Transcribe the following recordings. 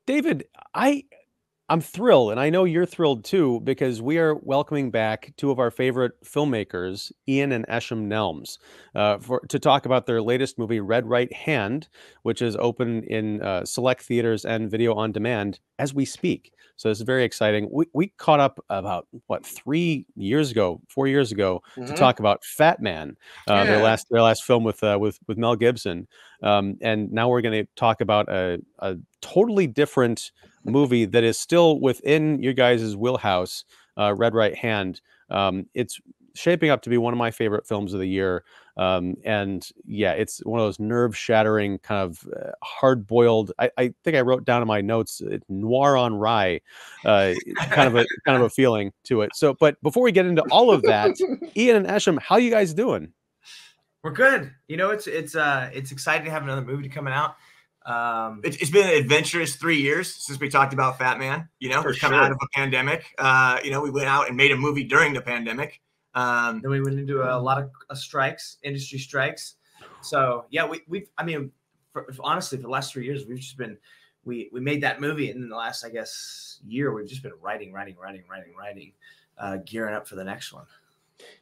David, I'm thrilled, and I know you're thrilled too, because we are welcoming back two of our favorite filmmakers, Ian and Eshom Nelms, to talk about their latest movie, Red Right Hand, which is open in select theaters and video on demand as we speak. So it's very exciting. We caught up about what 3 years ago, 4 years ago, to Hmm. talk about FATMAN, Yeah. their last film with Mel Gibson, and now we're going to talk about a totally different movie that is still within you guys' wheelhouse, Red Right Hand. It's shaping up to be one of my favorite films of the year. And yeah, it's one of those nerve-shattering, kind of hard-boiled. I think I wrote down in my notes, noir on rye, uh, kind of a feeling to it. So, but before we get into all of that, Ian and Eshom, how you guys doing? We're good. You know, it's exciting to have another movie coming out. It's been an adventurous 3 years since we talked about FATMAN. You know, For we've come sure. out of a pandemic. You know, we went out and made a movie during the pandemic. Then we went into a lot of strikes, industry strikes. So yeah, I mean, honestly, for the last 3 years, we've just been, we made that movie, and in the last, I guess, year, we've just been writing, gearing up for the next one.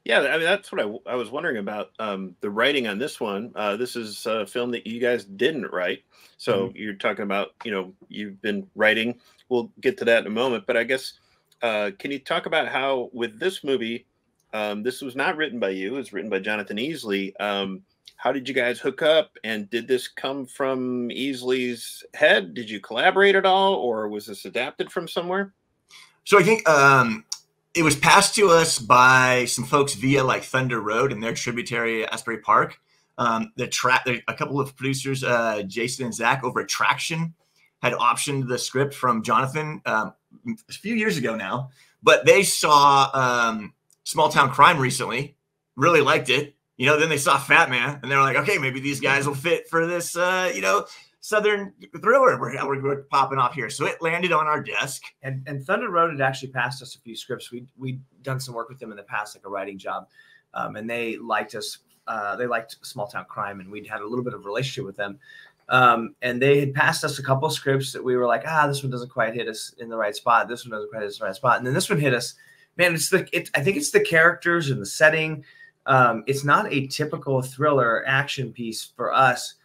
Yeah, I mean that's what I was wondering about the writing on this one. This is a film that you guys didn't write, so you're talking about you've been writing. We'll get to that in a moment, but I guess can you talk about how with this movie, this was not written by you; it was written by Jonathan Easley. How did you guys hook up, and did this come from Easley's head? Did you collaborate at all, or was this adapted from somewhere? So I think it was passed to us by some folks via like Thunder Road and their tributary Asbury Park. A couple of producers, Jason and Zach over at Traction, had optioned the script from Jonathan a few years ago now, but they saw Small Town Crime recently, really liked it. You know, then they saw FATMAN and they're like, okay, maybe these guys will fit for this, Southern thriller we're popping off here. So it landed on our desk. And Thunder Road had actually passed us a few scripts. We'd done some work with them in the past, like a writing job. And they liked us. They liked Small Town Crime, and we'd had a little bit of a relationship with them. And they had passed us a couple of scripts that we were like, this one doesn't quite hit us in the right spot. This one doesn't quite hit us in the right spot. And then this one hit us. Man, I think it's the characters and the setting. It's not a typical thriller action piece for us.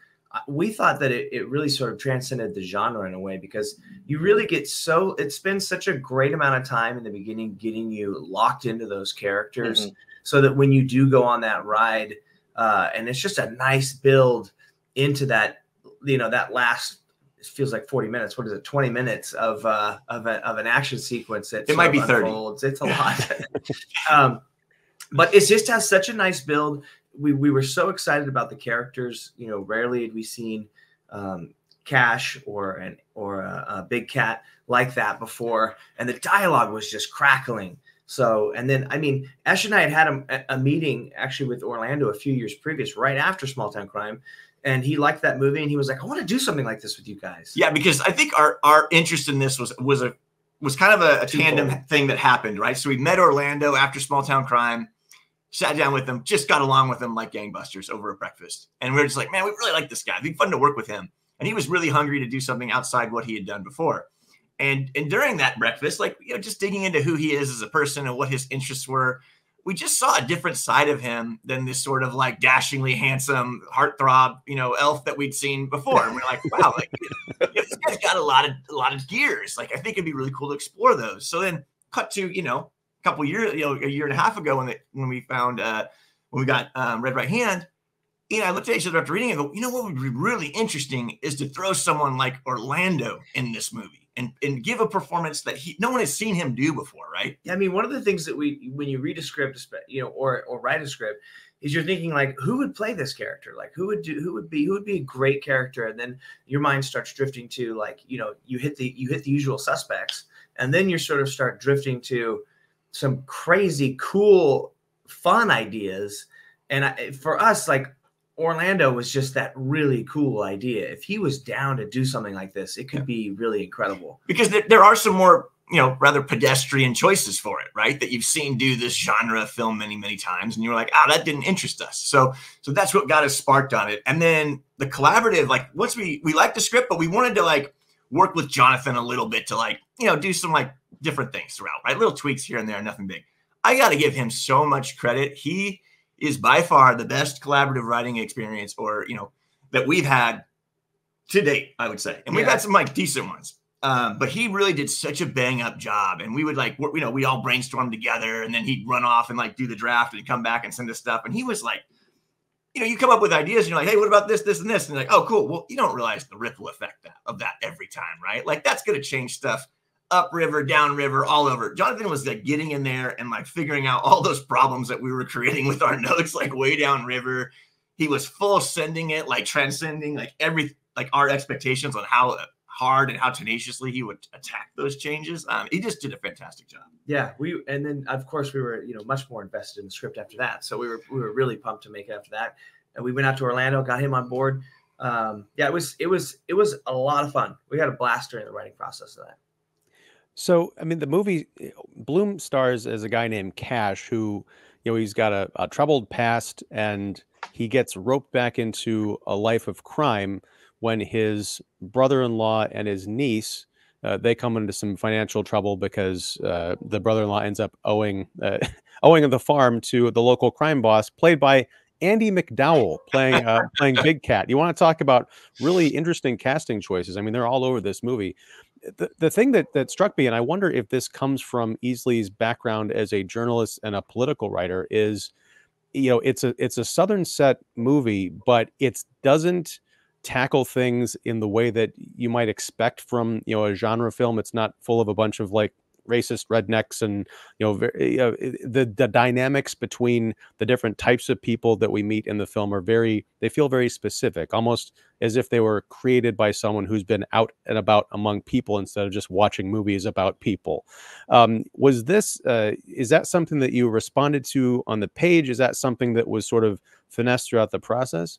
We thought that it really sort of transcended the genre in a way, because you really get it spends such a great amount of time in the beginning getting you locked into those characters, so that when you do go on that ride, and it's just a nice build into that, that last, it feels like 40 minutes. What is it? 20 minutes of an action sequence that it might be 30. Unfolds. It's a lot. But it just has such a nice build. We were so excited about the characters. Rarely had we seen Cash or a Big Cat like that before, and the dialogue was just crackling. So, and then I mean, Ash and I had a meeting actually with Orlando a few years previous, right after Small Town Crime, and he liked that movie, and he was like, "I want to do something like this with you guys." Yeah, because I think our interest in this was kind of a tandem thing that happened, right? So we met Orlando after Small Town Crime. Sat down with him, just got along with him like gangbusters over at breakfast. And we were just like, man, we really like this guy. It'd be fun to work with him. And he was really hungry to do something outside what he had done before. And during that breakfast, just digging into who he is as a person and what his interests were, we just saw a different side of him than this sort of like dashingly handsome heartthrob, elf that we'd seen before. And we're like, wow, this guy's got a lot of gears. Like, I think it'd be really cool to explore those. So then cut to, couple years, a year and a half ago when we got Red Right Hand, I looked at each other after reading it and go, what would be really interesting is to throw someone like Orlando in this movie and give a performance that no one has seen him do before, right? Yeah, I mean, one of the things that when you read a script, or write a script, is you're thinking like, who would play this character? Like, who would be a great character? And then your mind starts drifting to like, you hit the usual suspects, and then you sort of start drifting to some crazy, cool, fun ideas. And for us, like, Orlando was just that really cool idea. If he was down to do something like this, it could be really incredible. Because there are some more, rather pedestrian choices for it, right? That you've seen do this genre of film many, many times. And you were like, that didn't interest us. So that's what got us sparked on it. And then the collaborative, like once we liked the script, but we wanted to work with Jonathan a little bit to like, you know, do some like different things throughout, right? Little tweaks here and there, nothing big. I got to give him so much credit. He is by far the best collaborative writing experience, or, you know, that we've had to date, I would say. And we've had some like decent ones. But he really did such a bang up job. And we would like, you know, we all brainstorm together, and then he'd run off and like do the draft and come back and send us stuff. And he was like, you know, you come up with ideas and you're like, hey, what about this, this, and this? And you're like, oh, cool. Well, you don't realize the ripple effect of that every time, right? Like that's going to change stuff upriver, downriver, all over. Jonathan was like getting in there and like figuring out all those problems that we were creating with our notes, like way downriver. He was full sending it, like transcending like our expectations on how hard and how tenaciously he would attack those changes. He just did a fantastic job. Yeah, and then of course we were, you know, much more invested in the script after that. So we were really pumped to make it after that. And we went out to Orlando, got him on board. Yeah, it was a lot of fun. We had a blast during the writing process of that. So, I mean, the movie, Bloom stars as a guy named Cash who, you know, he's got a troubled past, and he gets roped back into a life of crime when his brother-in-law and his niece, they come into some financial trouble because the brother-in-law ends up owing the farm to the local crime boss, played by Andie MacDowell, playing Big Cat. You want to talk about really interesting casting choices? I mean, they're all over this movie. The thing that struck me, and I wonder if this comes from Easley's background as a journalist and a political writer, is, you know, it's a Southern set movie, but it doesn't tackle things in the way that you might expect from, you know, a genre film. It's not full of a bunch of like racist rednecks, and, you know, the dynamics between the different types of people that we meet in the film they feel very specific, almost as if they were created by someone who's been out and about among people instead of just watching movies about people. Is that something that you responded to on the page? Is that something that was sort of finessed throughout the process?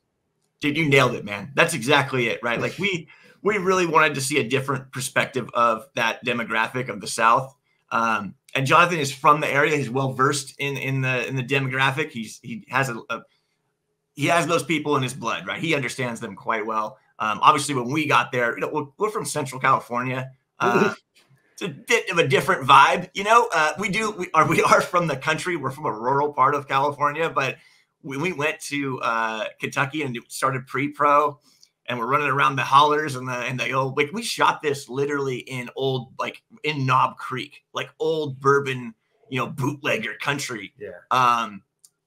Dude, you nailed it, man. That's exactly it, right? Like we really wanted to see a different perspective of that demographic of the South. And Jonathan is from the area. He's well versed in the demographic. He has those people in his blood, right? He understands them quite well. Obviously, when we got there, you know, we're from Central California. It's a bit of a different vibe, you know. We are from the country. We're from a rural part of California, but we went to Kentucky and started pre-pro, and we're running around the hollers and the old, like, we shot this literally in Knob Creek, like old bourbon, you know, bootlegger country. Yeah.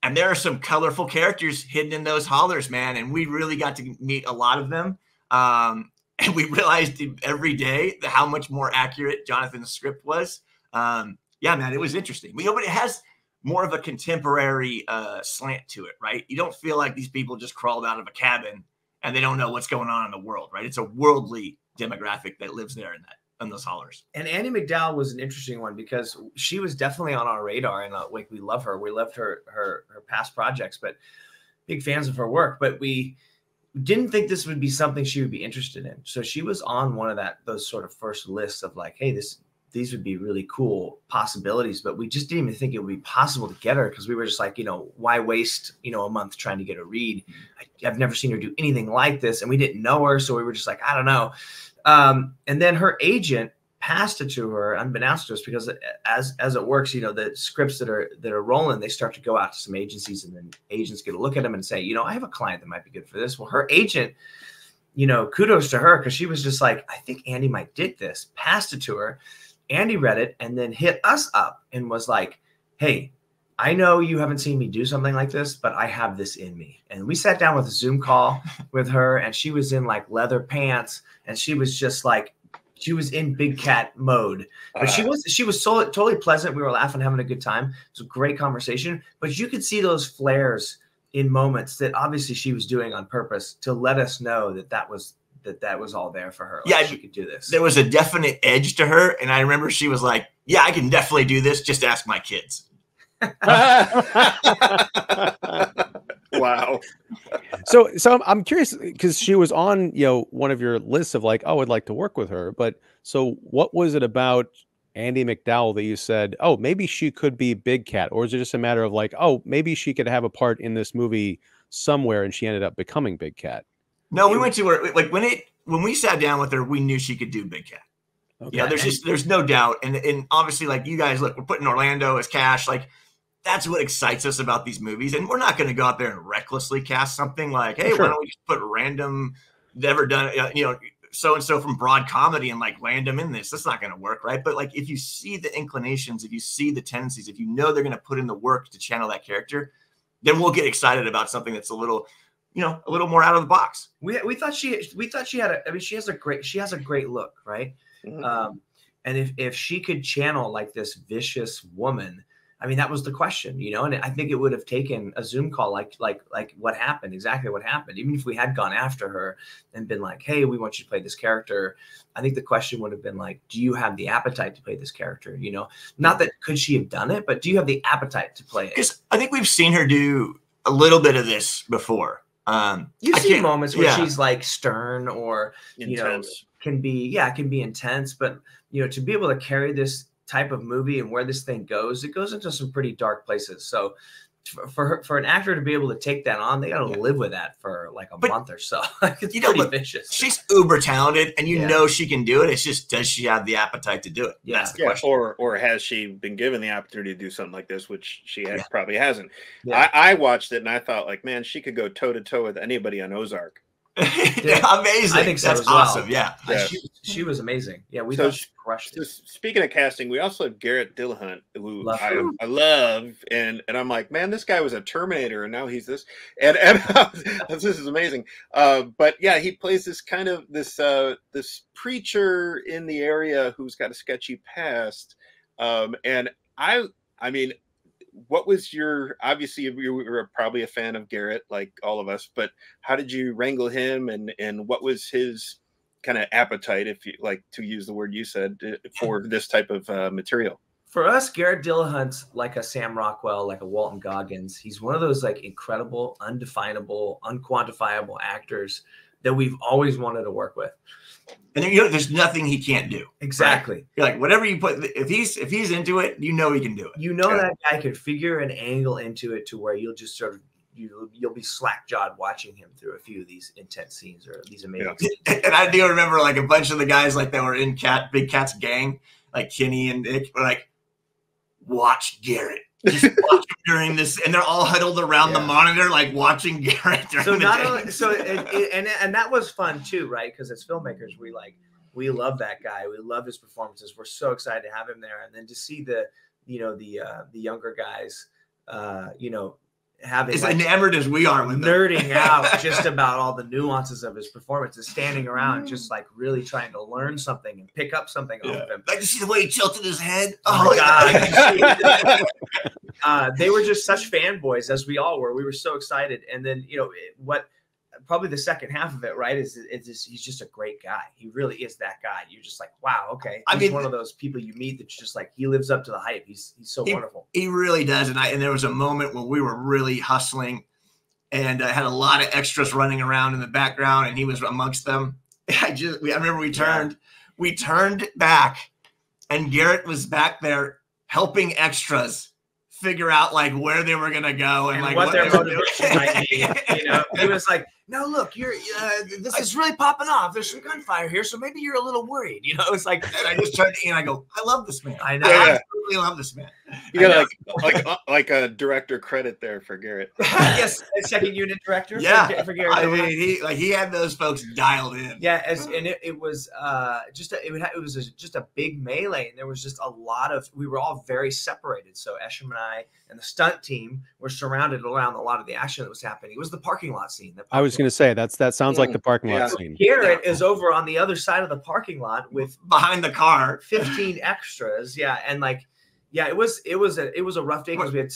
And there are some colorful characters hidden in those hollers, man. And we really got to meet a lot of them. And we realized every day how much more accurate Jonathan's script was. Yeah, man, it was interesting. But it has more of a contemporary slant to it, right? You don't feel like these people just crawled out of a cabin and they don't know what's going on in the world, right? It's a worldly demographic that lives there in those hollers. And Andie MacDowell was an interesting one because she was definitely on our radar, and like, we love her. We loved her past projects, but big fans of her work. But we didn't think this would be something she would be interested in. So she was on one of those sort of first lists of like, hey, these would be really cool possibilities, but we just didn't even think it would be possible to get her, because we were just like, you know, why waste, you know, a month trying to get a read? I've never seen her do anything like this, and we didn't know her, so we were just like, I don't know. And then her agent passed it to her unbeknownst to us, because as it works, you know, the scripts that are rolling, they start to go out to some agencies, and then agents get a look at them and say, you know, I have a client that might be good for this. Well, her agent, you know, kudos to her, because she was just like, I think Andie might dig this, passed it to her. Andie read it and then hit us up and was like, hey, I know you haven't seen me do something like this, but I have this in me. And we sat down with a Zoom call with her, and she was in like leather pants, and she was just like, she was in Big Cat mode. But she was so totally pleasant. We were laughing, having a good time. It was a great conversation, but you could see those flares in moments that obviously she was doing on purpose to let us know that was all there for her. Like, yeah, she could do this. There was a definite edge to her. And I remember she was like, yeah, I can definitely do this. Just ask my kids. Wow. So I'm curious, because she was on, you know, one of your lists of like, oh, I'd like to work with her. But so what was it about Andie MacDowell that you said, oh, maybe she could be Big Cat? Or is it just a matter of like, oh, maybe she could have a part in this movie somewhere, and she ended up becoming Big Cat? No, we went to her like when we sat down with her, we knew she could do Big Cat. Okay. Yeah, there's no doubt. And obviously, like, you guys, look, we're putting Orlando as Cash. Like, that's what excites us about these movies. And we're not going to go out there and recklessly cast something like, hey, why don't we just put random, never done, so-and-so from Broad Comedy and like land them in this. That's not going to work, right? But like, if you see the inclinations, if you see the tendencies, if you know they're going to put in the work to channel that character, then we'll get excited about something that's a little more out of the box. We thought she had she has a great look, right? Mm-hmm. And if she could channel like this vicious woman, I mean, that was the question, and I think it would have taken a Zoom call, like what happened, exactly what happened. Even if we had gone after her and been like, hey, we want you to play this character, I think the question would have been like, do you have the appetite to play this character? Not that could she have done it, but do you have the appetite to play it? Because I think we've seen her do a little bit of this before. You've seen moments where she's like stern or intense. Can be intense, but to be able to carry this type of movie and where this thing goes, it goes into some pretty dark places. So for an actor to be able to take that on, they got to live with that for like a month or so. It's pretty vicious. She's uber talented, and know she can do it. It's just, does she have the appetite to do it? Yeah, that's the question. Or has she been given the opportunity to do something like this, which she probably hasn't. Yeah. I watched it and I thought, like, man, she could go toe to toe with anybody on Ozark. Amazing. I think so. That's awesome. Yeah. She was amazing. Yeah, we crushed it. Speaking of casting, we also have Garrett Hedlund, who I love, and I'm like, man, this guy was a Terminator, and now he's this, and this is amazing. But yeah, he plays this kind of this preacher in the area who's got a sketchy past, and I mean, what was obviously you were probably a fan of Garrett, like all of us, but how did you wrangle him, and what was his kind of appetite, if you like to use the word you said, for this type of material? For us, Garrett Hedlund's like a Sam Rockwell, like a Walton Goggins. He's one of those like incredible, undefinable, unquantifiable actors that we've always wanted to work with. And there's nothing he can't do. Exactly. Right? You're like, whatever you put, if he's into it, he can do it. That guy could figure an angle into it to where you'll just sort of you'll be slack-jawed watching him through a few of these intense scenes or these amazing scenes. And I do remember like a bunch of the guys like that were in Big Cat's gang, like Kenny and Nick, were like, watch Garrett. Just watch him during this, and they're all huddled around the monitor, like watching Garrett. And that was fun too, right? Because as filmmakers, we love that guy. We love his performances. We're so excited to have him there, and then to see the younger guys, having as enamored as we are with nerding out just about all the nuances of his performances, standing around just like really trying to learn something and pick up something off of him. Like, you see the way he tilted his head? Oh my God. They were just such fanboys, as we all were. We were so excited. And then, probably the second half of it, right, is he's just a great guy. He really is that guy. You're just like, wow, okay. He's one of those people you meet that's just like, he lives up to the hype. He's so wonderful. He really does. And there was a moment when we were really hustling and had a lot of extras running around in the background, and he was amongst them. I remember we turned back, and Garrett was back there helping extras figure out like where they were gonna go and like what their motivation might be. He was like, no, look, this is really popping off. There's some gunfire here, so maybe you're a little worried. It's like, and I just turned to Ian, I go, I love this man. I know. I absolutely love this man. You got like a director credit there for Garrett. Yes, second unit director. Yeah, for Garrett. I mean, he had those folks dialed in. Yeah, it was just a big melee, and there was just a lot of. We were all very separated. So Eshom and I and the stunt team were surrounded around a lot of the action that was happening. It was the parking lot scene. I was going to say that sounds like the parking lot scene. Garrett is over on the other side of the parking lot with behind the car, 15 extras. Yeah, and like. Yeah, it was a rough day because we had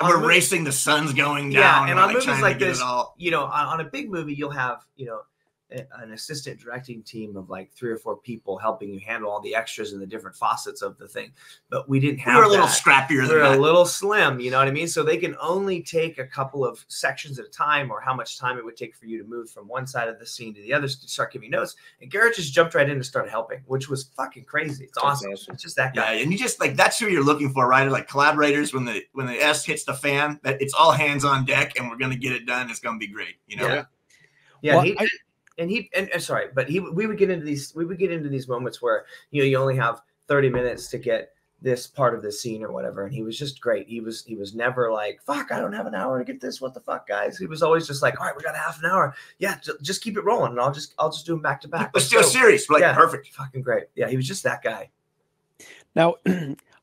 we're racing, the sun's going down. Yeah, and on movies like this, on a big movie, you'll have an assistant directing team of like 3 or 4 people helping you handle all the extras and the different facets of the thing. But we didn't have. We were a little scrappier. We were a little slim. You know what I mean? So they can only take a couple of sections at a time, or how much time it would take for you to move from one side of the scene to the other to start giving notes. And Garrett just jumped right in and started helping, which was fucking crazy. It's awesome. It's just that guy. Yeah, and you just like that's who you're looking for, right? Like collaborators when the S hits the fan, that it's all hands on deck, and we're gonna get it done. It's gonna be great. Yeah. Yeah, Well, sorry, but we would get into these moments where, you know, you only have 30 minutes to get this part of the scene or whatever, and he was just great. He was never like, fuck, I don't have an hour to get this, what the fuck, guys. He was always just like, all right, we got half an hour, yeah, just keep it rolling, and I'll just do them back to back. Let's do a series. We're like, yeah, perfect, fucking great. Yeah, he was just that guy. Now,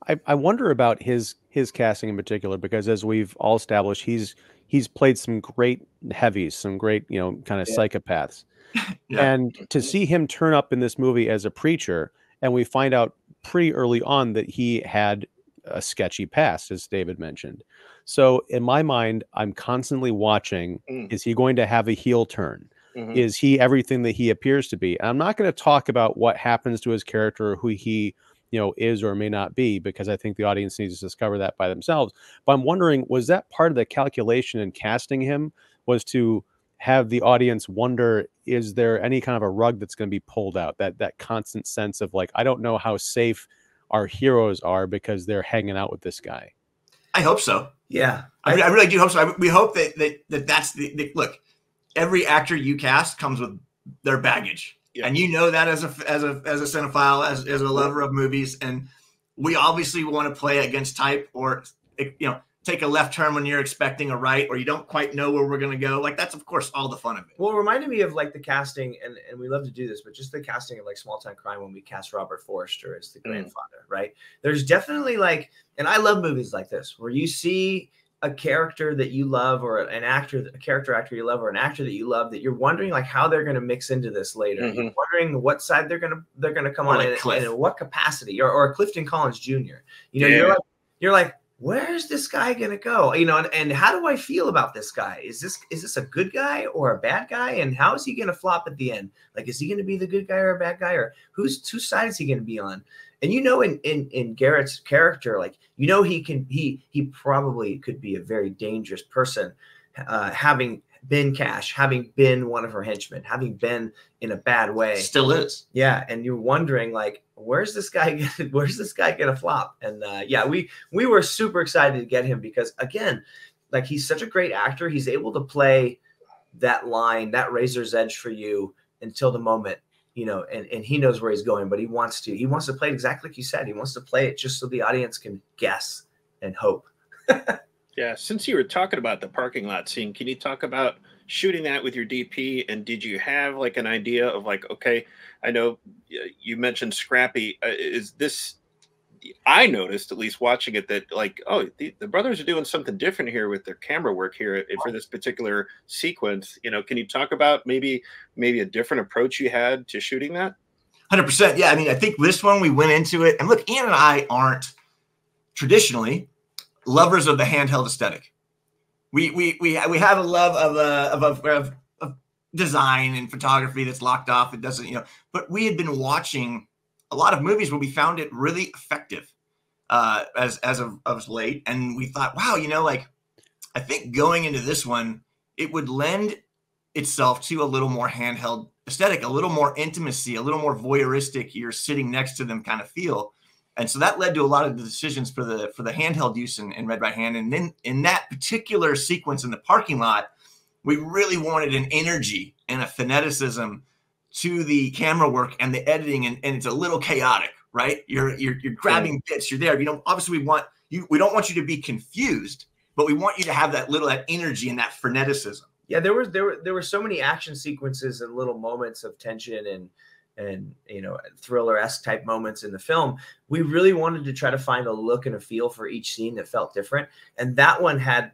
I wonder about his casting in particular, because as we've all established, he's played some great heavies, some great, you know, kind of psychopaths. Yeah. And to see him turn up in this movie as a preacher, and we find out pretty early on that he had a sketchy past, as David mentioned. So in my mind, I'm constantly watching, is he going to have a heel turn? Is he everything that he appears to be? And I'm not going to talk about what happens to his character, who he, you know, is or may not be, because I think the audience needs to discover that by themselves. But I'm wondering, was that part of the calculation in casting him, was to have the audience wonder, is there any kind of a rug that's going to be pulled out? That constant sense of like, I don't know how safe our heroes are because they're hanging out with this guy. I hope so. Yeah, I really do hope so. We hope that's the look. Every actor you cast comes with their baggage. Yeah. And you know that as a cinephile, as a lover of movies, and we obviously want to play against type, or, you know, take a left turn when you're expecting a right, or you don't quite know where we're going to go. Like, that's of course all the fun of it. Well, it reminded me of like the casting, and we love to do this, but just the casting of like Small Town Crime when we cast Robert Forster as the grandfather, right? There's definitely like, and I love movies like this where you see a character that you love, or a character actor you love, or an actor that you love, that you're wondering like how they're going to mix into this later. You're wondering what side they're going to come on, like and in what capacity, or Clifton Collins Jr. You know, you're like, where's this guy going to go? You know, and how do I feel about this guy? Is this a good guy or a bad guy? And how is he going to flop at the end? Like, is he going to be the good guy or a bad guy, or whose side is he going to be on? And, you know, in Garrett's character, like, you know, he probably could be a very dangerous person, having been Cash, having been one of her henchmen, having been in a bad way. Still is. Yeah. And you're wondering, like, where's this guy gonna flop? And yeah, we were super excited to get him, because again, like, he's such a great actor. He's able to play that line, that razor's edge for you until the moment, you know, and he knows where he's going, but he wants to play it exactly like you said. He wants to play it just so the audience can guess and hope. Yeah. Since you were talking about the parking lot scene, can you talk about shooting that with your DP? And did you have like an idea of like, okay, I know you mentioned Scrappy. Is this, I noticed, at least watching it, that like, oh, the brothers are doing something different here with their camera work here for this particular sequence. You know, can you talk about maybe a different approach you had to shooting that? 100%. Yeah. I mean, I think this one we went into it, and look, Ian and I aren't traditionally lovers of the handheld aesthetic. We have a love of design and photography that's locked off. It doesn't, you know, but we had been watching a lot of movies where we found it really effective as of late. And we thought, wow, you know, like, I think going into this one, it would lend itself to a little more handheld aesthetic, a little more intimacy, a little more voyeuristic, you're sitting next to them kind of feel. And so that led to a lot of the decisions for the handheld use in Red Right Hand. And then in that particular sequence in the parking lot, we really wanted an energy and a phoneticism to the camera work and the editing, and it's a little chaotic, right? You're grabbing bits, you're there. You know, obviously we don't want you to be confused, but we want you to have that energy and that freneticism. Yeah, there were so many action sequences and little moments of tension and you know, thriller-esque type moments in the film. We really wanted to try to find a look and a feel for each scene that felt different. And that one had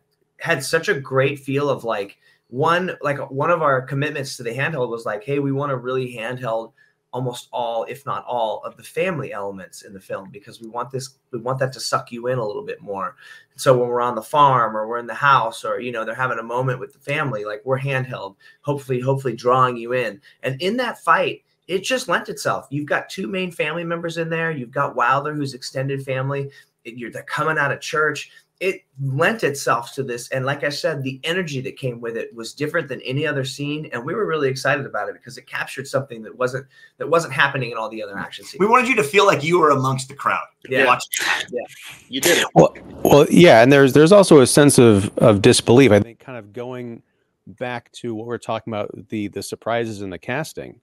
such a great feel of like one of our commitments to the handheld was like, hey, we want to really handheld almost all, if not all, of the family elements in the film, because we want that to suck you in a little bit more. So when we're on the farm or we're in the house, or, you know, they're having a moment with the family, like, we're handheld, hopefully drawing you in. And in that fight, it just lent itself. You've got two main family members in there. You've got Wilder, who's extended family. They're coming out of church. It lent itself to this. And like I said, the energy that came with it was different than any other scene. And we were really excited about it because it captured something that wasn't happening in all the other action scenes. We wanted you to feel like you were amongst the crowd. Yeah. Yeah. You did it. Well, yeah. And there's also a sense of disbelief, I think, kind of going back to what we're talking about, the surprises in the casting.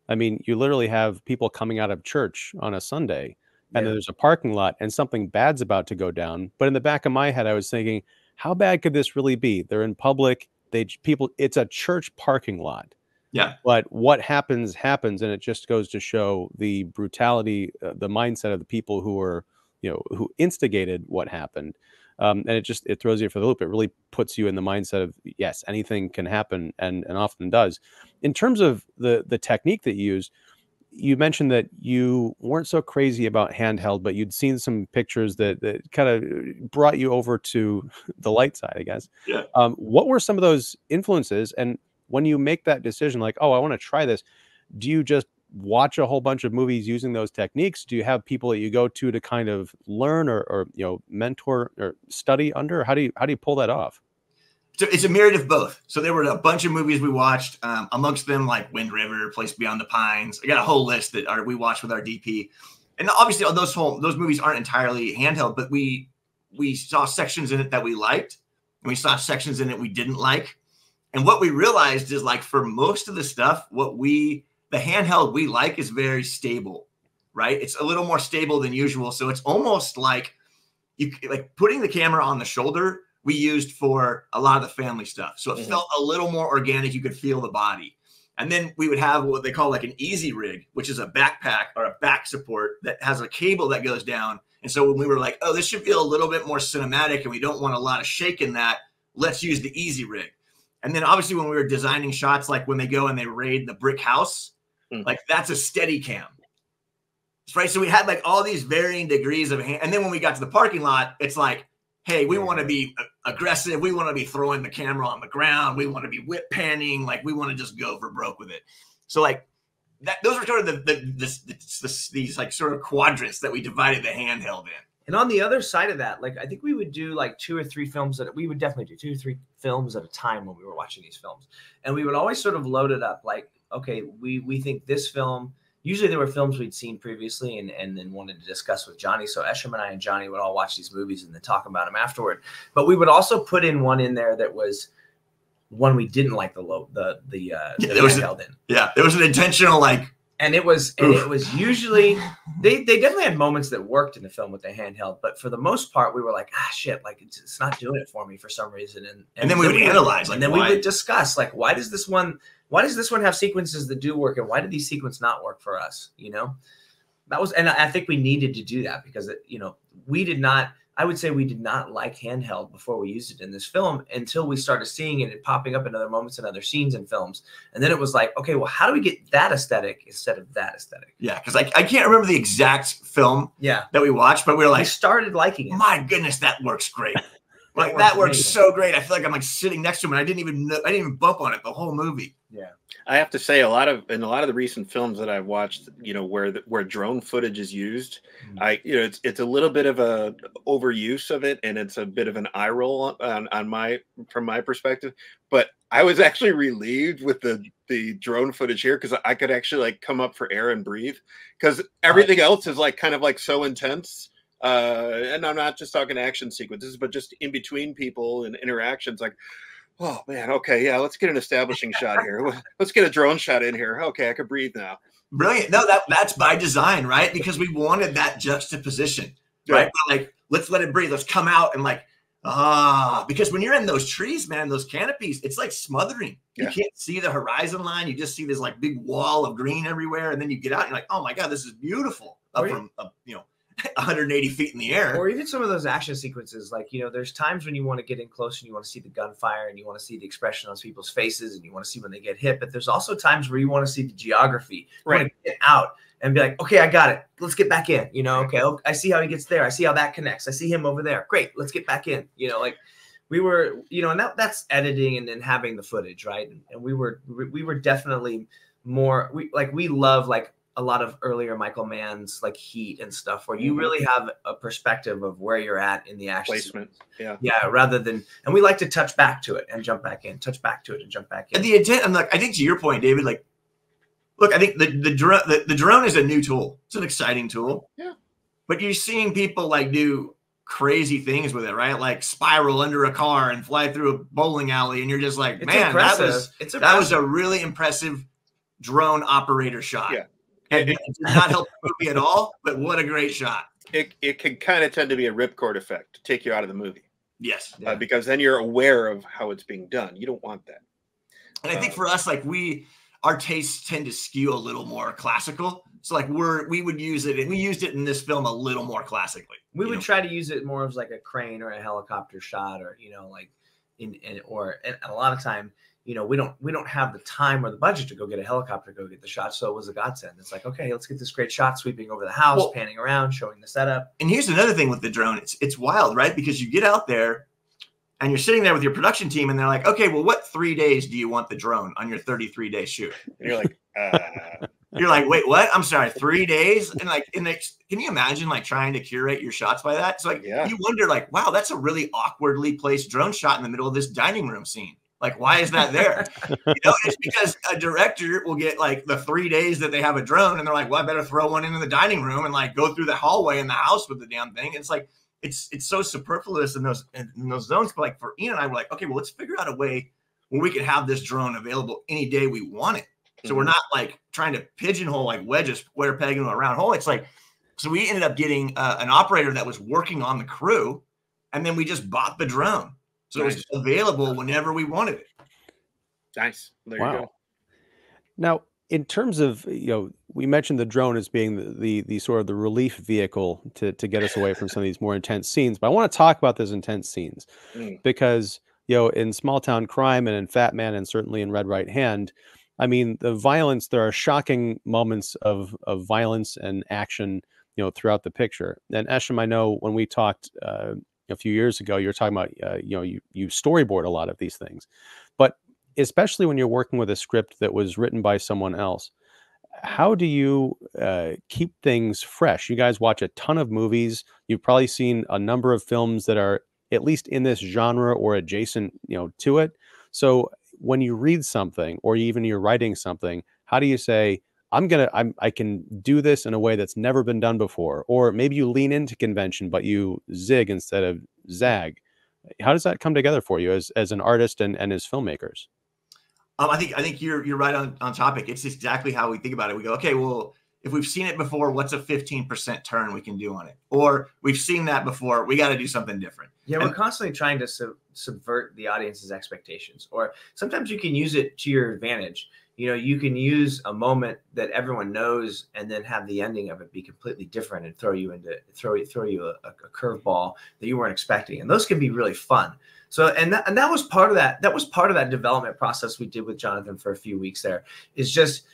I mean, you literally have people coming out of church on a Sunday, and then there's a parking lot, and something bad's about to go down. But in the back of my head, I was thinking, how bad could this really be? They're in public. It's a church parking lot. Yeah. But what happens, and it just goes to show the brutality, the mindset of the people who were, who instigated what happened. And it throws you for the loop. It really puts you in the mindset of, yes, anything can happen, and often does. In terms of the technique that you used, you mentioned that you weren't so crazy about handheld, but you'd seen some pictures that kind of brought you over to the light side, I guess. Yeah. What were some of those influences? And when you make that decision, like, oh, I want to try this, do you just watch a whole bunch of movies using those techniques? Do you have people that you go to kind of learn or mentor or study under? How do you pull that off? So it's a myriad of both. So there were a bunch of movies we watched, amongst them like Wind River, Place Beyond the Pines. I got a whole list that we watched with our DP, and obviously those movies aren't entirely handheld, but we saw sections in it that we liked, and we saw sections in it we didn't like. And what we realized is, like, for most of the stuff, the handheld we like is very stable, right? It's a little more stable than usual. So it's almost like putting the camera on the shoulder we used for a lot of the family stuff. So it felt a little more organic. You could feel the body. And then we would have what they call like an easy rig, which is a backpack or a back support that has a cable that goes down. And so when we were like, oh, this should feel a little bit more cinematic and we don't want a lot of shake in that, let's use the easy rig. And then obviously when we were designing shots, like when they go and they raid the brick house, like that's a steady cam. Right. So we had like all these varying degrees of hand. And then when we got to the parking lot, it's like, hey, we want to be aggressive. We want to be throwing the camera on the ground. We want to be whip panning. Like, we want to just go for broke with it. So like that, those were sort of these like sort of quadrants that we divided the handheld in. And on the other side of that, like, I think we would do like 2 or 3 films we would definitely do 2 or 3 films at a time when we were watching these films. And we would always sort of load it up. Like, okay, we think this film, usually there were films we'd seen previously and then wanted to discuss with Johnny. So Eshom and I and Johnny would all watch these movies and then talk about them afterward. But we would also put in one in there that was one we didn't like the handheld in. Yeah, there was an intentional like. And it was usually they definitely had moments that worked in the film with the handheld, but for the most part we were like, shit, like it's not doing it for me for some reason. And then we would analyze, like, and then we would discuss, like, why does this one have sequences that do work, and why did these sequences not work for us? That was, and I think we needed to do that because I would say we did not like handheld before we used it in this film until we started seeing it and popping up in other moments and other scenes in films. And then it was like, okay, well, how do we get that aesthetic instead of that aesthetic? Yeah, because I can't remember the exact film that we watched, but we were like, we started liking it. My goodness, that works great. Like that works so great. I feel like I'm like sitting next to him and I didn't even bump on it the whole movie. Yeah. I have to say in a lot of the recent films that I've watched, where drone footage is used, it's a little bit of a overuse of it, and it's a bit of an eye roll from my perspective. But I was actually relieved with the drone footage here because I could actually like come up for air and breathe, because everything else is like kind of like so intense. And I'm not just talking action sequences, but just in between people and interactions, like, oh man, okay, yeah, let's get an establishing shot here. Let's get a drone shot in here. Okay, I can breathe now. Brilliant. No, that's by design, right? Because we wanted that juxtaposition, right? Yeah. Like, let's let it breathe. Let's come out and like, because when you're in those trees, man, those canopies, it's like smothering. You can't see the horizon line. You just see this like big wall of green everywhere. And then you get out and you're like, oh my God, this is beautiful. Up from, 180 feet in the air. Or even some of those action sequences, like, there's times when you want to get in close and you want to see the gunfire and you want to see the expression on people's faces and you want to see when they get hit. But there's also times where you want to see the geography. You want to get out and be like, okay, I got it. Let's get back in. Okay, I see how he gets there. I see how that connects. I see him over there. Great. Let's get back in. Like we were, and that's editing and then having the footage, right? And we were definitely more, we love like a lot of earlier Michael Mann's like Heat and stuff, where you really have a perspective of where you're at in the action placement. Rather than, and we like to touch back to it and jump back in, touch back to it and jump back in. And the intent, I'm like, I think to your point, David, like, look, I think the drone is a new tool. It's an exciting tool. Yeah. But you're seeing people like do crazy things with it, right? Like spiral under a car and fly through a bowling alley, and you're just like, It's man, impressive. that was a really impressive drone operator shot. Yeah. It did not help the movie at all, but what a great shot. It can kind of tend to be a ripcord effect to take you out of the movie. Yes. Because then you're aware of how it's being done. You don't want that. And I think for us, like our tastes tend to skew a little more classical. So like we would use it, and we used it in this film a little more classically. We would try to use it more as like a crane or a helicopter shot, or like and a lot of time, we don't have the time or the budget to go get a helicopter to go get the shot. So it was a godsend. It's like, okay, let's get this great shot sweeping over the house, panning around, showing the setup. And here's another thing with the drone. It's wild, right? Because you get out there and you're sitting there with your production team, and they're like, okay, well, what 3 days do you want the drone on your 33-day shoot? And you're like, you're like, wait, what? I'm sorry, 3 days? And like, can you imagine like trying to curate your shots by that? It's like, you wonder like, wow, that's a really awkwardly placed drone shot in the middle of this dining room scene. Like, why is that there? It's because a director will get like the 3 days that they have a drone, and they're like, well, I better throw one into the dining room and like go through the hallway in the house with the damn thing. And it's like, it's so superfluous in those zones. But like for Ian and I, we're like, okay, well, let's figure out a way where we can have this drone available any day we want it. So we're not like trying to pigeonhole, like wedge a square peg into a round hole. It's like, so we ended up getting an operator that was working on the crew, and then we just bought the drone. So it was available whenever we wanted it. Nice. There you go. Now, in terms of, we mentioned the drone as being the sort of the relief vehicle to get us away from some of these more intense scenes. But I want to talk about those intense scenes because, in Small Town Crime and in FATMAN and certainly in Red Right Hand, I mean, the violence, there are shocking moments of violence and action, throughout the picture. And Eshom, I know when we talked a few years ago, you were talking about, you storyboard a lot of these things, but especially when you're working with a script that was written by someone else, how do you keep things fresh? You guys watch a ton of movies. You've probably seen a number of films that are at least in this genre or adjacent, to it. So when you read something or even you're writing something, how do you say, I can do this in a way that's never been done before? Or maybe you lean into convention, but you zig instead of zag. How does that come together for you as an artist and as filmmakers? I think you're right on topic. It's exactly how we think about it. We go, okay, well, if we've seen it before, what's a 15% turn we can do on it? Or we've seen that before, we got to do something different. Yeah, we're constantly trying to subvert the audience's expectations, or sometimes you can use it to your advantage. You can use a moment that everyone knows and then have the ending of it be completely different and throw you a curveball that you weren't expecting. And those can be really fun. So, and that was part of that. That was part of that development process we did with Jonathan for a few weeks there, is just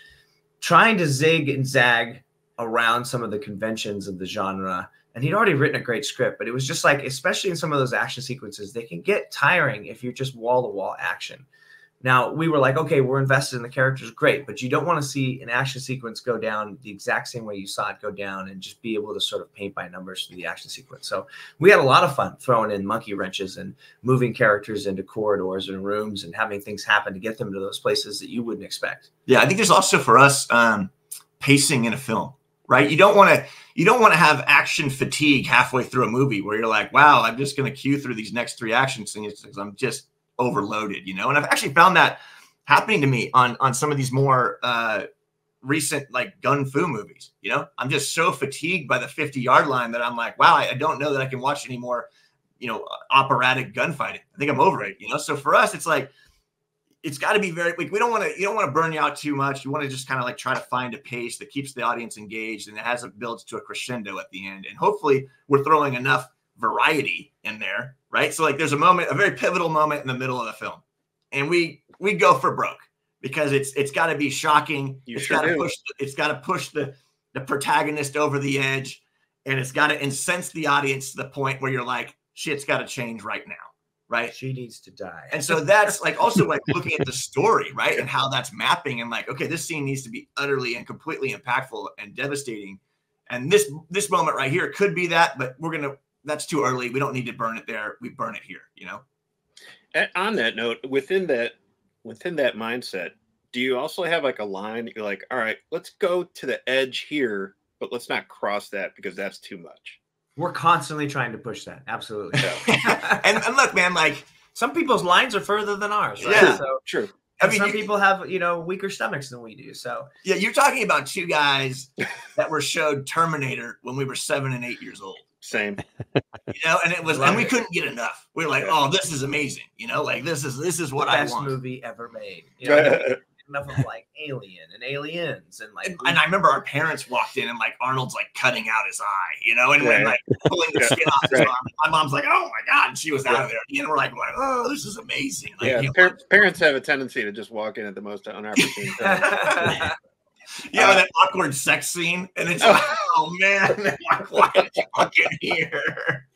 trying to zig and zag around some of the conventions of the genre. And he'd already written a great script, but it was just like, especially in some of those action sequences, they can get tiring if you're just wall-to-wall action. Now, we were like, okay, we're invested in the characters, great, but you don't want to see an action sequence go down the exact same way you saw it go down and just be able to sort of paint by numbers through the action sequence. So we had a lot of fun throwing in monkey wrenches and moving characters into corridors and rooms and having things happen to get them to those places that you wouldn't expect. Yeah, I think there's also for us pacing in a film, right? You don't want to have action fatigue halfway through a movie where you're like, wow, I'm just going to queue through these next 3 action scenes because I'm just overloaded, and I've actually found that happening to me on some of these more recent like gun fu movies. I'm just so fatigued by the 50-yard line that I'm like, wow, I don't know that I can watch any more operatic gunfighting. I think I'm over it. So for us, it's like it's got to be very like you don't want to burn you out too much. You want to just kind of like try to find a pace that keeps the audience engaged and it builds to a crescendo at the end, and hopefully we're throwing enough variety in there, right? So like there's a very pivotal moment in the middle of the film, and we go for broke because it's got to be shocking. It's got to push the protagonist over the edge, and it's got to incense the audience to the point where you're like, shit's got to change right now, right? She needs to die. And so that's like also like looking at the story, right? And how that's mapping, and like, okay, this scene needs to be utterly and completely impactful and devastating. And this moment right here could be that, but that's too early. We don't need to burn it there. We burn it here, And on that note, within that mindset, do you also have like a line that you're like, all right, let's go to the edge here, but let's not cross that because that's too much? We're constantly trying to push that. Absolutely. and look, man, like some people's lines are further than ours. Right? Yeah, so true. And some people have, weaker stomachs than we do. So yeah, you're talking about two guys that were showed Terminator when we were 7 and 8 years old. Same. And it was, and we couldn't get enough. We were like, oh, this is amazing. Like this is what I want. Best movie ever made. Enough of like Alien and Aliens and like. And I remember our parents walked in and like Arnold's like cutting out his eye, and when like pulling the skin off his arm. My mom's like, oh my god, and she was out of there. We're like, oh, this is amazing. Like, parents have a tendency to just walk in at the most unopportune time. That awkward sex scene, and it's like, oh man, why did you walk in here?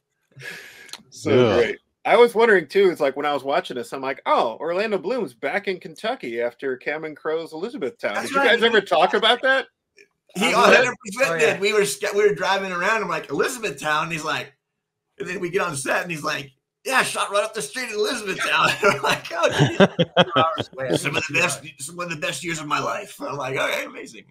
So great. I was wondering too. It's like when I was watching this, I'm like, oh, Orlando Bloom's back in Kentucky after Cameron Crowe's Elizabethtown. Did you guys ever talk about that? He 100% did. We were driving around. I'm like, Elizabethtown. And he's like, and then we get on set, and he's like, yeah, I shot right up the street in Elizabethtown. We're like, oh, some of the best years of my life. I'm like, okay, amazing.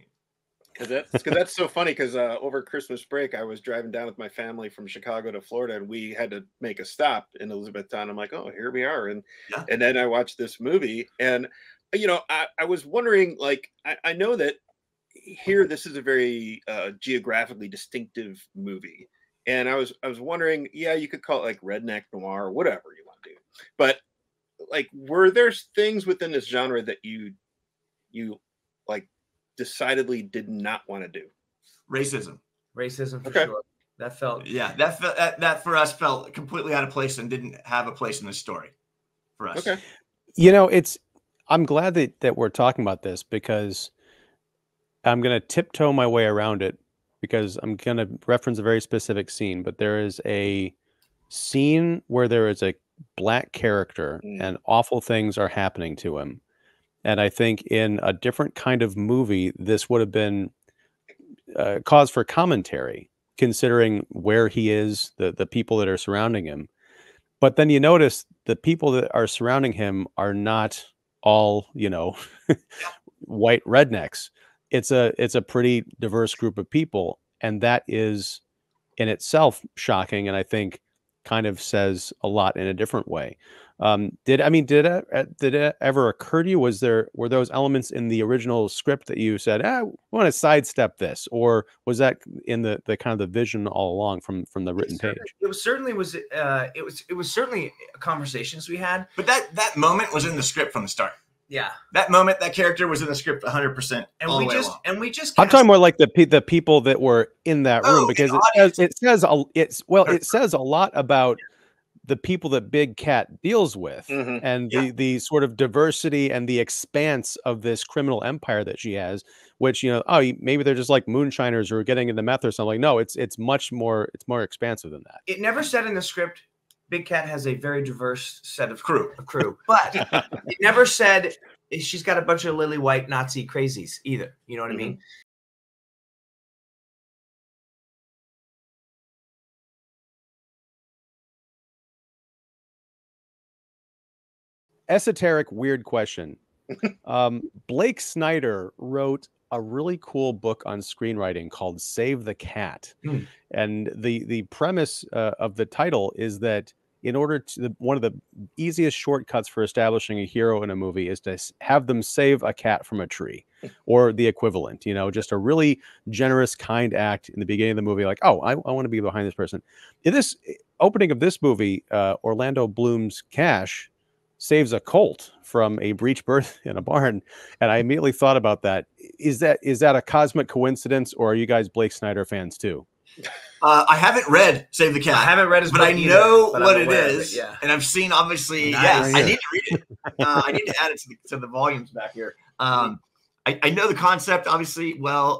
Because that's so funny. Because over Christmas break, I was driving down with my family from Chicago to Florida, and we had to make a stop in Elizabethtown. I'm like, oh, here we are, and then I watched this movie, and I was wondering, like, I know that here this is a very geographically distinctive movie, and I was wondering, you could call it like redneck noir or whatever you want to do, but like, were there things within this genre that you like decidedly did not want to do? Racism for sure. That felt that for us felt completely out of place and didn't have a place in the story for us. Okay. I'm glad that we're talking about this, because I'm going to tiptoe my way around it, because I'm going to reference a very specific scene, but there is a scene where there is a black character and awful things are happening to him. And I think in a different kind of movie, this would have been cause for commentary, considering where he is, the people that are surrounding him. But then you notice the people that are surrounding him are not all, white rednecks. It's a pretty diverse group of people. And that is in itself shocking. And I think kind of says a lot in a different way. Did it ever occur to you? Were those elements in the original script that you said, I want to sidestep this, or was that in the kind of the vision all along from the written page? It was certainly conversations we had, but that moment was in the script from the start. Yeah, that moment, that character was in the script 100%. And we just. I'm talking more like the people that were in that room, because it says a lot about the people that Big Cat deals with, and the sort of diversity and the expanse of this criminal empire that she has, which, maybe they're just like moonshiners or getting into meth or something. Like, no, it's much more, it's more expansive than that. It never said in the script, Big Cat has a very diverse set of crew, but it never said she's got a bunch of lily white Nazi crazies either. You know what I mean? Esoteric, weird question. Blake Snyder wrote a really cool book on screenwriting called Save the Cat. And the premise of the title is that in order to, one of the easiest shortcuts for establishing a hero in a movie is to have them save a cat from a tree or the equivalent, just a really generous, kind act in the beginning of the movie. Like, oh, I want to be behind this person. In this opening of this movie, Orlando Bloom's Cash saves a colt from a breech berth in a barn. And I immediately thought about that. Is that a cosmic coincidence, or are you guys Blake Snyder fans too? I haven't read Save the Cat. I haven't read his book but I know either, what it is. And I've seen, obviously, Nice. I need to read it. I need to add it to the volumes back here. I know the concept, obviously, well.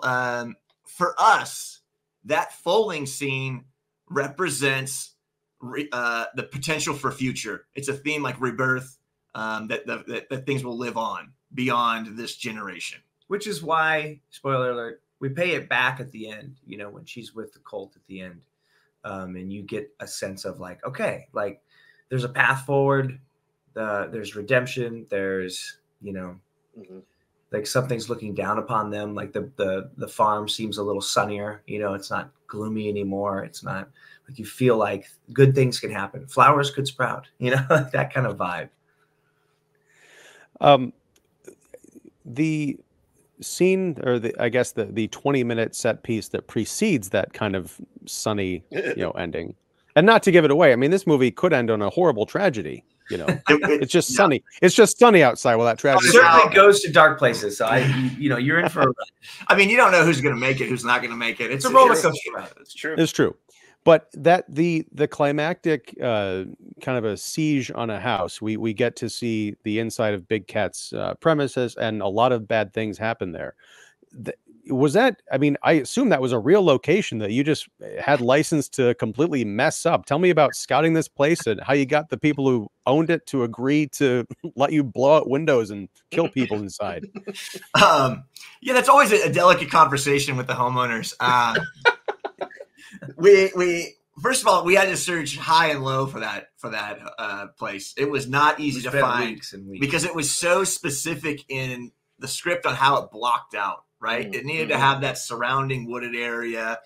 For us, that foaling scene represents the potential for future. It's a theme like rebirth, that things will live on beyond this generation. Which is why, spoiler alert, we pay it back at the end, when she's with the cult at the end. And you get a sense of like, okay, like there's a path forward. There's redemption. There's, like something's looking down upon them. Like the farm seems a little sunnier. You know, it's not gloomy anymore. It's not like you feel like good things can happen. Flowers could sprout. You know, that kind of vibe. The scene, or I guess the 20-minute set piece that precedes that kind of sunny, ending. And not to give it away, I mean, this movie could end on a horrible tragedy. You know, it's just sunny. It's just sunny outside while that tragedy. It certainly goes to dark places. So you're in for. I mean, you don't know who's going to make it, who's not going to make it. It's a roller coaster. It's true. It's true. But the climactic kind of a siege on a house, we get to see the inside of Big Cat's premises, and a lot of bad things happen there. Was that? I mean, I assume that was a real location that you just had license to completely mess up. Tell me about scouting this place and how you got the people who owned it to agree to let you blow out windows and kill people inside. Yeah, that's always a delicate conversation with the homeowners. We first of all, we had to search high and low for that place. It was not easy to find weeks because it was so specific in the script on how it blocked out. Right, it needed to have that surrounding wooded area.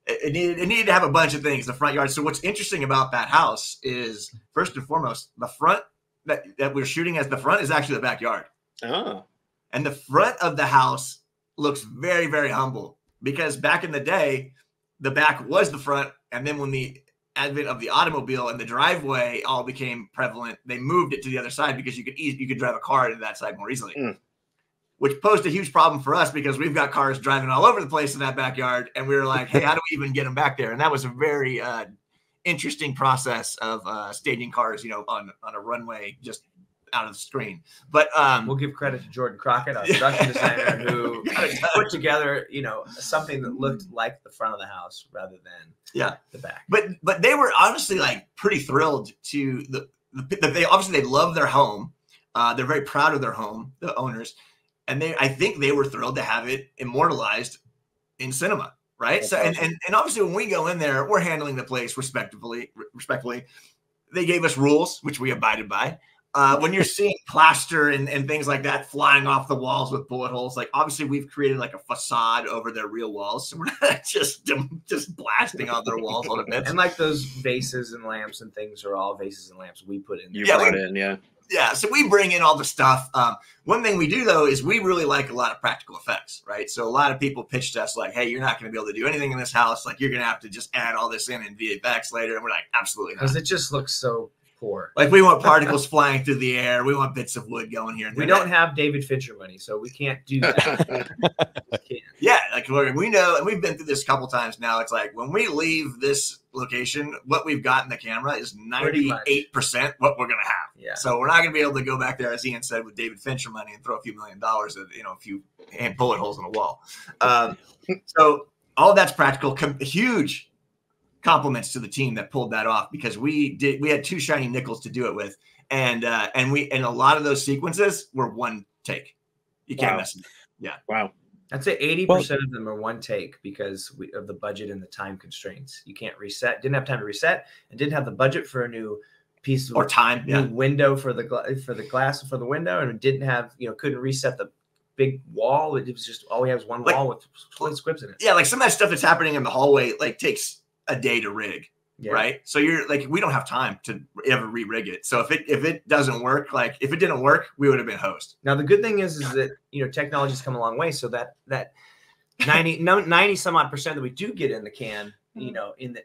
It needed to have a bunch of things. The front yard. So what's interesting about that house is, first and foremost, the front that we're shooting as the front is actually the backyard. Oh, and the front of the house looks very, very humble, because back in the day, the back was the front, and then when the advent of the automobile and the driveway all became prevalent, they moved it to the other side because you could drive a car into that side more easily. Which posed a huge problem for us because we've got cars driving all over the place in that backyard. And we were like, hey, how do we even get them back there? And that was a very interesting process of staging cars, on a runway just out of the screen. But we'll give credit to Jordan Crockett, our production designer, who put together, something that looked like the front of the house rather than the back. But they were honestly like pretty thrilled to they love their home. They're very proud of their home, the owners. And I think they were thrilled to have it immortalized in cinema, right? That's awesome. And obviously when we go in there, we're handling the place respectfully. They gave us rules, which we abided by. When you're seeing plaster and things like that flying off the walls with bullet holes, like obviously we've created like a facade over their real walls, so we're not just blasting on their walls on a bit. And like those vases and lamps and things are all vases and lamps we put in. Yeah, so we bring in all the stuff. One thing we do, though, is we really like a lot of practical effects, right? So a lot of people pitched us like, hey, you're not going to be able to do anything in this house. Like, you're going to have to just add all this in VFX later. And we're like, absolutely not. Because it just looks so poor. Like, we want particles flying through the air. We want bits of wood going here and there. We don't have David Fincher money, so we can't do that. Yeah, like we know, and we've been through this a couple times now. It's like when we leave this location, what we've got in the camera is 98% what we're going to have. Yeah. So we're not going to be able to go back there, as Ian said, with David Fincher money and throw a few $1 million at, a few bullet holes in the wall. So all of that's practical. Huge compliments to the team that pulled that off, because we had two shiny nickels to do it with. And a lot of those sequences were one take. You can't mess with it. Yeah. Wow. I'd say 80% of them are one take because of the budget and the time constraints. You can't reset. Didn't have time to reset, and didn't have the budget for a new piece of new window for the glass for the window, and didn't have couldn't reset the big wall. It was just all we have is one wall with split squibs in it. Yeah, like some of that stuff that's happening in the hallway takes a day to rig. Yeah. Right. So you're like, we don't have time to ever re-rig it. So if it doesn't work, if it didn't work, we would have been host. Now, the good thing is that, technology's come a long way. So that 90 some odd percent that we do get in the can,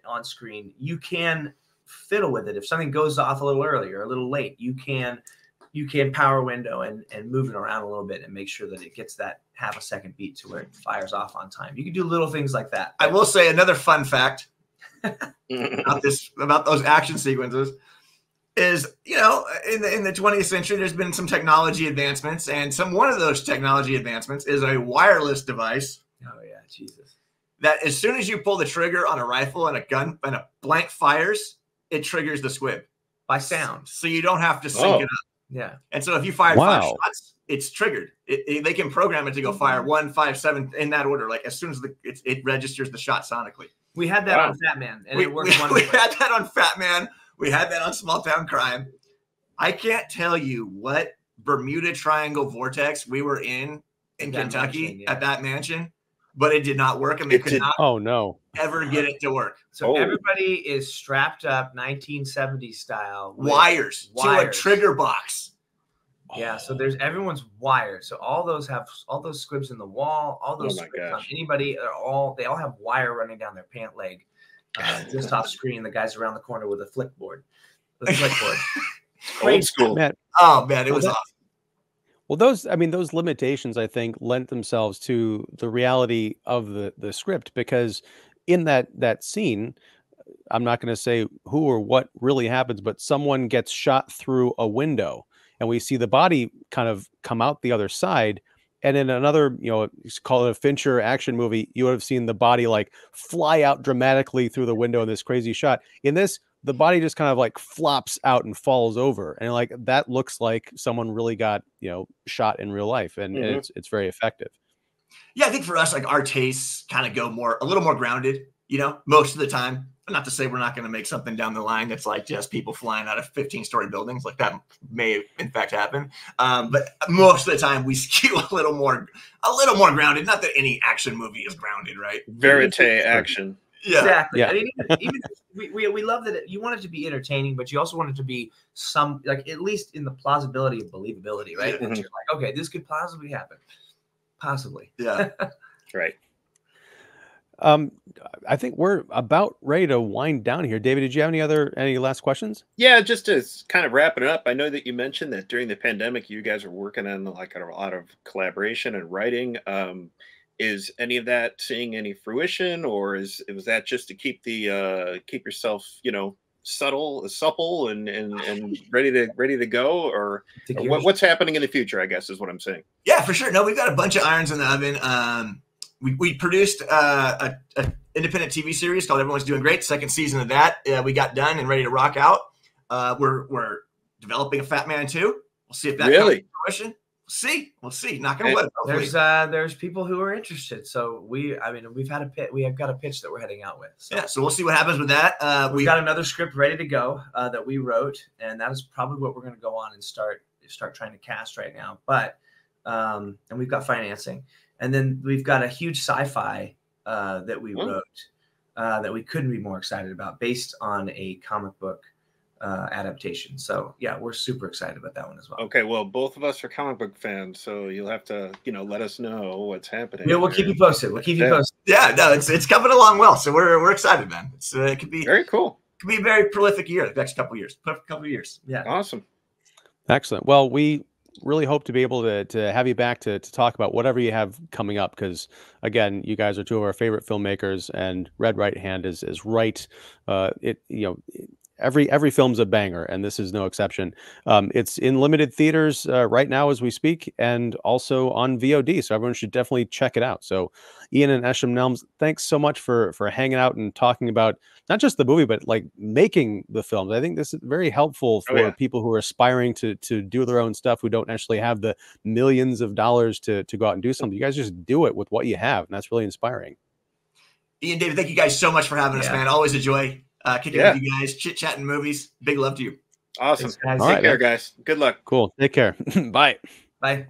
on screen, you can fiddle with it. If something goes off a little early or a little late, you can power window and move it around a little bit and make sure that it gets that half a second beat to where it fires off on time. You can do little things like that. I will say another fun fact about those action sequences is, in the 20th century, there's been some technology advancements, and one of those technology advancements is a wireless device. Oh yeah, Jesus! That as soon as you pull the trigger on a rifle and a gun and a blank fires, it triggers the squib by sound, so you don't have to sync it up. Yeah, and so if you fire 5 shots, it's triggered. They can program it to go fire 1, 5, 7 in that order. Like as soon as it registers the shot sonically. We had that on FATMAN, and it worked wonderfully. We had that on FATMAN. We had that on Small Town Crime. I can't tell you what Bermuda Triangle vortex we were in Kentucky mansion, yeah. at that mansion, but it did not work, and they could not Oh no. ever get it to work. So everybody is strapped up 1970s style with Wires to a trigger box. Yeah, so everyone's wired. So all those squibs in the wall, all those squibs on anybody, they all have wire running down their pant leg, just off screen. The guy's around the corner with a flick board. Old school. Man. Oh man, it was awesome. Well, those limitations, I think, lent themselves to the reality of the script, because in that scene, I'm not going to say who or what really happens, but someone gets shot through a window, and we see the body kind of come out the other side. And in another, call it a Fincher action movie, you would have seen the body like fly out dramatically through the window in this crazy shot. In this, the body just kind of like flops out and falls over, and like that looks like someone really got shot in real life, and it's very effective. Yeah, I think for us, like our tastes kind of go a little more grounded, most of the time. Not to say we're not going to make something down the line that's like just people flying out of 15-story buildings. Like that may in fact happen. But most of the time we skew a little more grounded. Not that any action movie is grounded, right? Verite action. Yeah. Exactly. Yeah. I mean, even we love that you want it to be entertaining, but you also want it to be at least in the plausibility of believability, right? Mm-hmm. That you're like, okay, this could possibly happen. Possibly. Yeah. Right. I think we're about ready to wind down here. David, did you have any last questions? Yeah, just to kind of wrap it up. I know that you mentioned that during the pandemic, you guys are working on like a lot of collaboration and writing. Is any of that seeing any fruition, or was that just to keep keep yourself, supple and ready to go, or what's happening in the future, I guess is what I'm saying. Yeah, for sure. No, we've got a bunch of irons in the oven. We produced an independent TV series called Everyone's Doing Great. Second season of that we got done and ready to rock out. We're developing a FATMAN 2. We'll see if that comes to fruition. We'll see. Not gonna let it. There's people who are interested. So we have got a pitch that we're heading out with. So. Yeah, so we'll see what happens with that. We've got another script ready to go that we wrote, and that is probably what we're going to go on and start trying to cast right now. But and we've got financing. And then we've got a huge sci-fi that we wrote that we couldn't be more excited about, based on a comic book adaptation. So yeah, we're super excited about that one as well. Okay, well, both of us are comic book fans, so you'll have to, let us know what's happening. Yeah, we'll keep you posted. Yeah, no, it's coming along well. So we're excited, man. It could be very cool. It could be a very prolific year, the next couple of years. Yeah, awesome, excellent. Well, we really hope to be able to have you back to talk about whatever you have coming up, because again, you guys are two of our favorite filmmakers, and Red Right Hand is right. Every film's a banger, and this is no exception. It's in limited theaters right now as we speak, and also on VOD, so everyone should definitely check it out. So Ian and Eshom Nelms, thanks so much for hanging out and talking about not just the movie, but like making the films. I think this is very helpful for people who are aspiring to do their own stuff, who don't actually have the millions of dollars to go out and do something. You guys just do it with what you have, and that's really inspiring. Ian, David, thank you guys so much for having us, man. Always a joy kicking with you guys, chit-chatting movies. Big love to you. Awesome. Thanks, Take care, guys. Good luck. Cool. Take care. Bye. Bye.